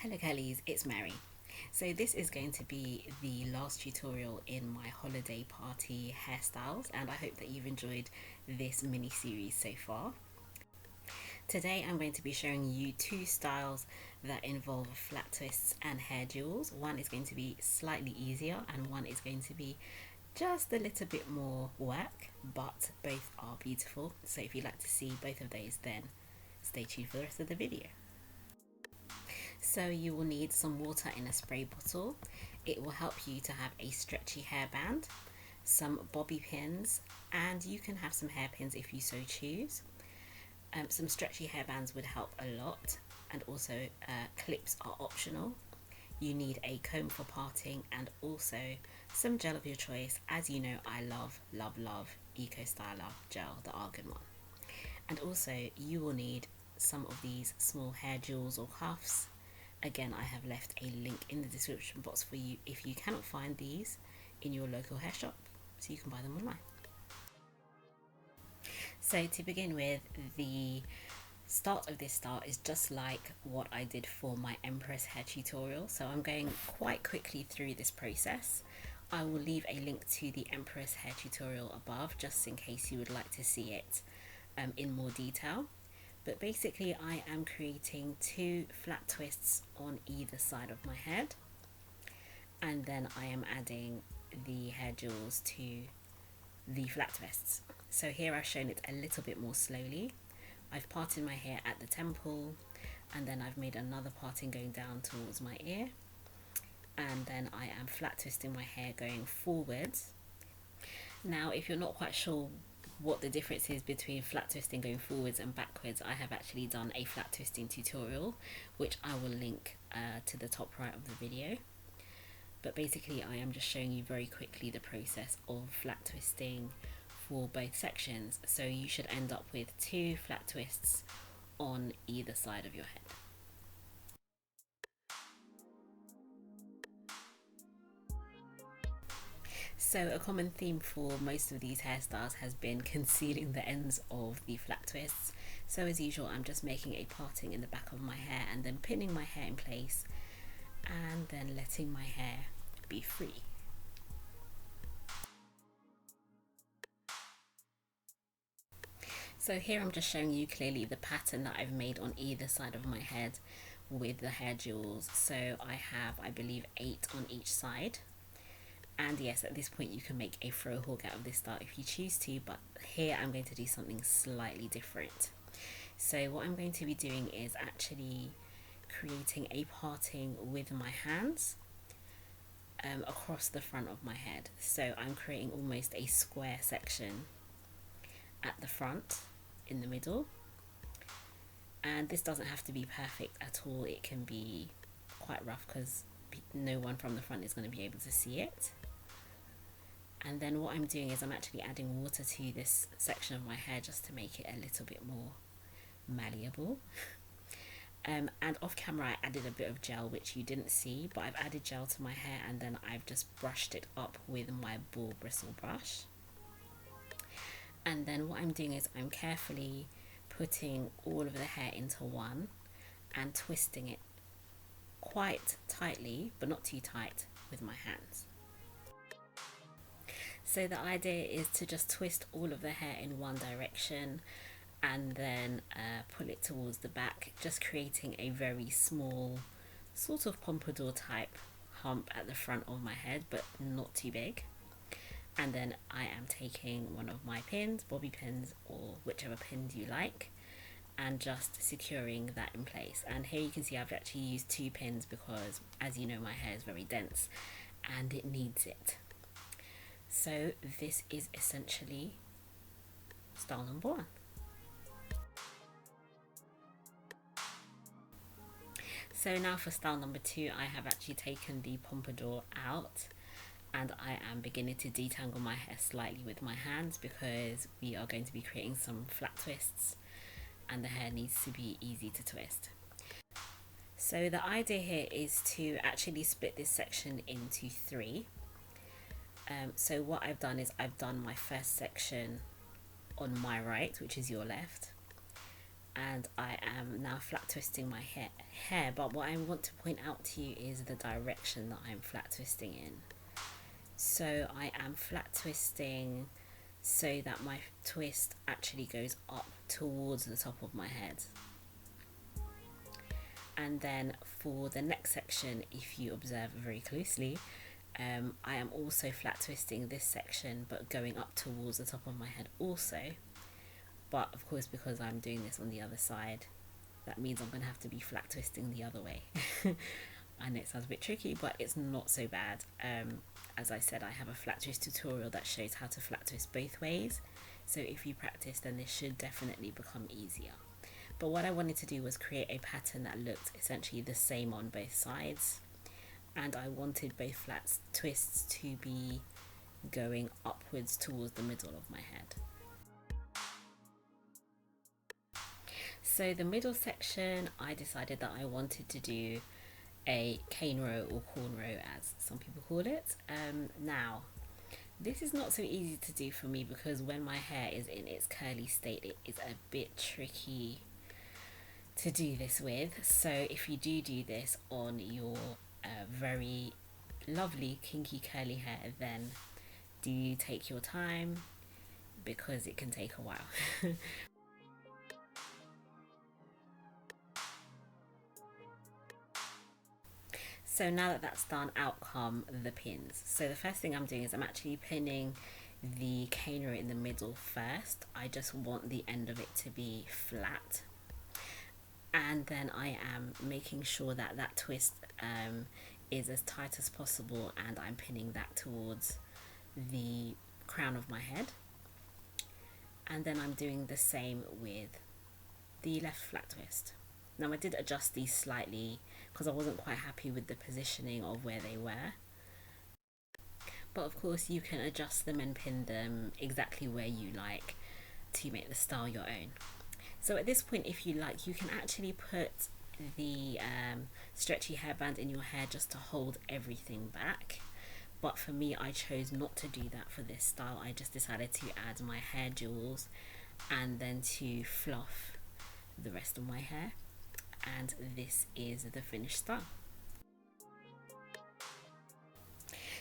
Hello Curlies, it's Mary. So this is going to be the last tutorial in my holiday party hairstyles, and I hope that you've enjoyed this mini series so far. Today I'm going to be showing you two styles that involve flat twists and hair jewels. One is going to be slightly easier and one is going to be just a little bit more work, but both are beautiful. So if you'd like to see both of those, then stay tuned for the rest of the video. So you will need some water in a spray bottle. It will help you to have a stretchy hairband, some bobby pins, and you can have some hairpins if you so choose. Some stretchy hairbands would help a lot, and also clips are optional. You need a comb for parting and also some gel of your choice. As you know, I love Eco Styler gel, the argan one. And also you will need some of these small hair jewels or cuffs. Again, I have left a link in the description box for you if you cannot find these in your local hair shop, so you can buy them online. So to begin with, the start of this style is just like what I did for my Empress hair tutorial, so I'm going quite quickly through this process. I will leave a link to the Empress hair tutorial above just in case you would like to see it in more detail. But basically I am creating two flat twists on either side of my head, and then I am adding the hair jewels to the flat twists. So here I've shown it a little bit more slowly. I've parted my hair at the temple, and then I've made another parting going down towards my ear, and then I am flat twisting my hair going forwards. Now if you're not quite sure what the difference is between flat twisting going forwards and backwards, I have actually done a flat twisting tutorial which I will link to the top right of the video. But basically I am just showing you very quickly the process of flat twisting for both sections, so you should end up with two flat twists on either side of your head. So a common theme for most of these hairstyles has been concealing the ends of the flat twists. So as usual, I'm just making a parting in the back of my hair and then pinning my hair in place and then letting my hair be free. So here I'm just showing you clearly the pattern that I've made on either side of my head with the hair jewels. So I have, I believe, 8 on each side. And yes, at this point you can make a fro hawk out of this style if you choose to, but here I'm going to do something slightly different. So what I'm going to be doing is actually creating a parting with my hands across the front of my head. So I'm creating almost a square section at the front, in the middle. And this doesn't have to be perfect at all, it can be quite rough because no one from the front is going to be able to see it. And then what I'm doing is I'm actually adding water to this section of my hair just to make it a little bit more malleable. And off camera I added a bit of gel which you didn't see, but I've added gel to my hair and then I've just brushed it up with my ball bristle brush. And then what I'm doing is I'm carefully putting all of the hair into one and twisting it quite tightly, but not too tight, with my hands. So the idea is to just twist all of the hair in one direction and then pull it towards the back, just creating a very small sort of pompadour type hump at the front of my head, but not too big. And then I am taking one of my pins, bobby pins or whichever pins you like, and just securing that in place. And here you can see I've actually used 2 pins because, as you know, my hair is very dense and it needs it. So this is essentially style number 1. So now for style number 2, I have actually taken the pompadour out and I am beginning to detangle my hair slightly with my hands because we are going to be creating some flat twists and the hair needs to be easy to twist. So the idea here is to actually split this section into 3. So what I've done is I've done my first section on my right, which is your left, and I am now flat twisting my hair. But what I want to point out to you is the direction that I'm flat twisting in. So I am flat twisting so that my twist actually goes up towards the top of my head. And then for the next section, if you observe very closely, I am also flat twisting this section but going up towards the top of my head also. But of course, because I'm doing this on the other side, that means I'm going to have to be flat twisting the other way. I know it sounds a bit tricky, but it's not so bad. As I said, I have a flat twist tutorial that shows how to flat twist both ways. So if you practice, then this should definitely become easier. But what I wanted to do was create a pattern that looked essentially the same on both sides. And I wanted both flat twists to be going upwards towards the middle of my head. So the middle section, I decided that I wanted to do a cane row or cornrow, as some people call it. Now, this is not so easy to do for me because when my hair is in its curly state, it is a bit tricky to do this with. So if you do this on your very lovely kinky curly hair, then do take your time because it can take a while. So now that that's done, out come the pins. So the first thing I'm doing is I'm actually pinning the cane row in the middle first. I just want the end of it to be flat. And then I am making sure that that twist is as tight as possible, and I'm pinning that towards the crown of my head. And then I'm doing the same with the left flat twist. Now I did adjust these slightly because I wasn't quite happy with the positioning of where they were. But of course you can adjust them and pin them exactly where you like to make the style your own. So at this point, if you like, you can actually put the stretchy hairband in your hair just to hold everything back. But for me, I chose not to do that for this style. I just decided to add my hair jewels and then to fluff the rest of my hair. And this is the finished style.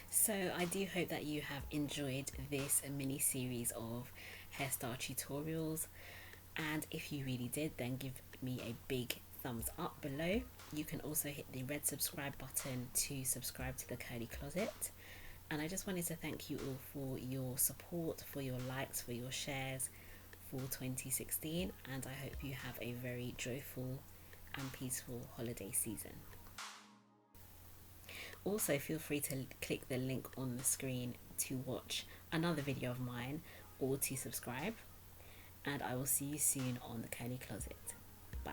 So I do hope that you have enjoyed this mini series of hairstyle tutorials, and if you really did, then give me a big thumbs up below. You can also hit the red subscribe button to subscribe to the Curly Closet. And I just wanted to thank you all for your support, for your likes, for your shares for 2016, and I hope you have a very joyful and peaceful holiday season. Also, feel free to click the link on the screen to watch another video of mine or to subscribe, and I will see you soon on the Curly Closet. Bye.